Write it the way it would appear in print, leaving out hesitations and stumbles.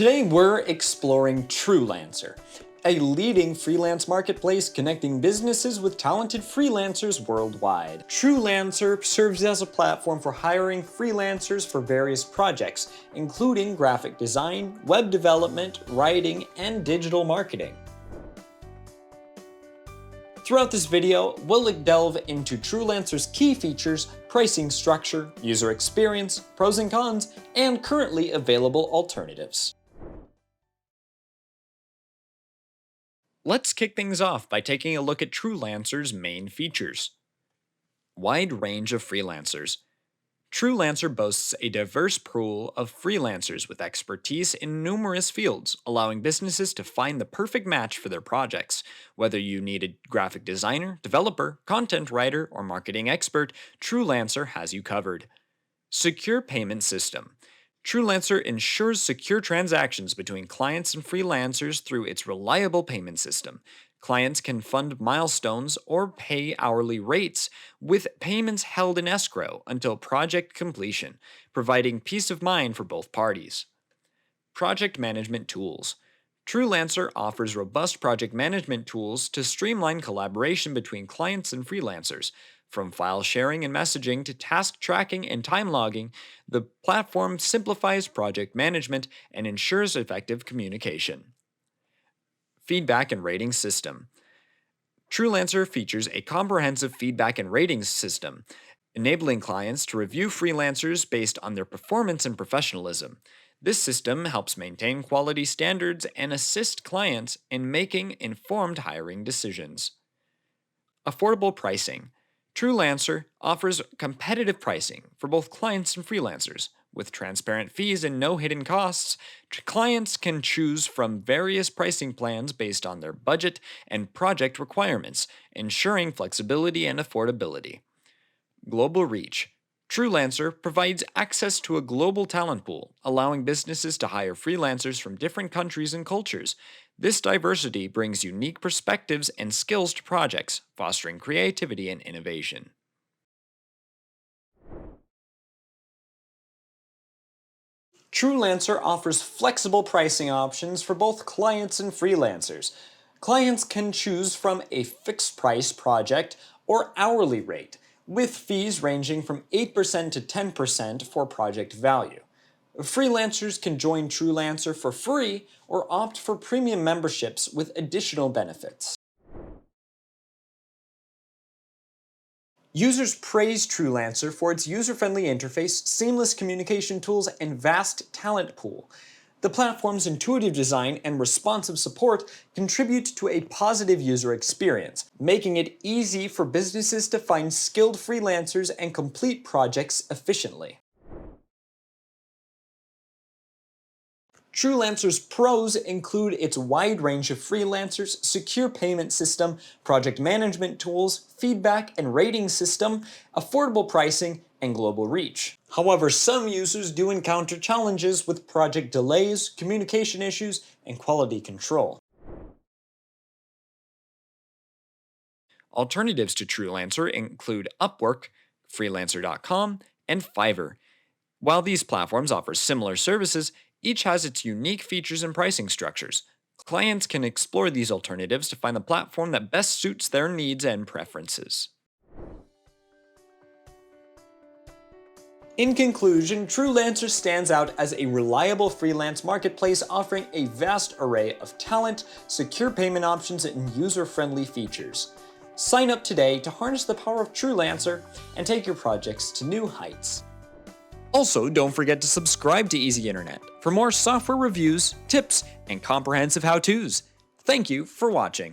Today we're exploring Truelancer, a leading freelance marketplace connecting businesses with talented freelancers worldwide. Truelancer serves as a platform for hiring freelancers for various projects, including graphic design, web development, writing, and digital marketing. Throughout this video, we'll delve into Truelancer's key features, pricing structure, user experience, pros and cons, and currently available alternatives. Let's kick things off by taking a look at Truelancer's main features. Wide range of freelancers. Truelancer boasts a diverse pool of freelancers with expertise in numerous fields, allowing businesses to find the perfect match for their projects. Whether you need a graphic designer, developer, content writer, or marketing expert, Truelancer has you covered. Secure payment system. Truelancer ensures secure transactions between clients and freelancers through its reliable payment system. Clients can fund milestones or pay hourly rates, with payments held in escrow until project completion, providing peace of mind for both parties. Project management tools. Truelancer offers robust project management tools to streamline collaboration between clients and freelancers. From file sharing and messaging to task tracking and time logging, the platform simplifies project management and ensures effective communication. Feedback and rating system. Truelancer features a comprehensive feedback and ratings system, enabling clients to review freelancers based on their performance and professionalism. This system helps maintain quality standards and assist clients in making informed hiring decisions. Affordable pricing. Truelancer offers competitive pricing for both clients and freelancers. With transparent fees and no hidden costs, clients can choose from various pricing plans based on their budget and project requirements, ensuring flexibility and affordability. Global reach. Truelancer provides access to a global talent pool, allowing businesses to hire freelancers from different countries and cultures. This diversity brings unique perspectives and skills to projects, fostering creativity and innovation. Truelancer offers flexible pricing options for both clients and freelancers. Clients can choose from a fixed price project or hourly rate, with fees ranging from 8% to 10% for project value. Freelancers can join Truelancer for free or opt for premium memberships with additional benefits. Users praise Truelancer for its user-friendly interface, seamless communication tools, and vast talent pool. The platform's intuitive design and responsive support contribute to a positive user experience, making it easy for businesses to find skilled freelancers and complete projects efficiently. Truelancer's pros include its wide range of freelancers, secure payment system, project management tools, feedback and rating system, affordable pricing, and global reach. However, some users do encounter challenges with project delays, communication issues, and quality control. Alternatives to Truelancer include Upwork, freelancer.com, and Fiverr. While these platforms offer similar services, each has its unique features and pricing structures. Clients can explore these alternatives to find the platform that best suits their needs and preferences. In conclusion, Truelancer stands out as a reliable freelance marketplace offering a vast array of talent, secure payment options, and user-friendly features. Sign up today to harness the power of Truelancer and take your projects to new heights. Also, don't forget to subscribe to EasyInternet for more software reviews, tips, and comprehensive how-tos. Thank you for watching.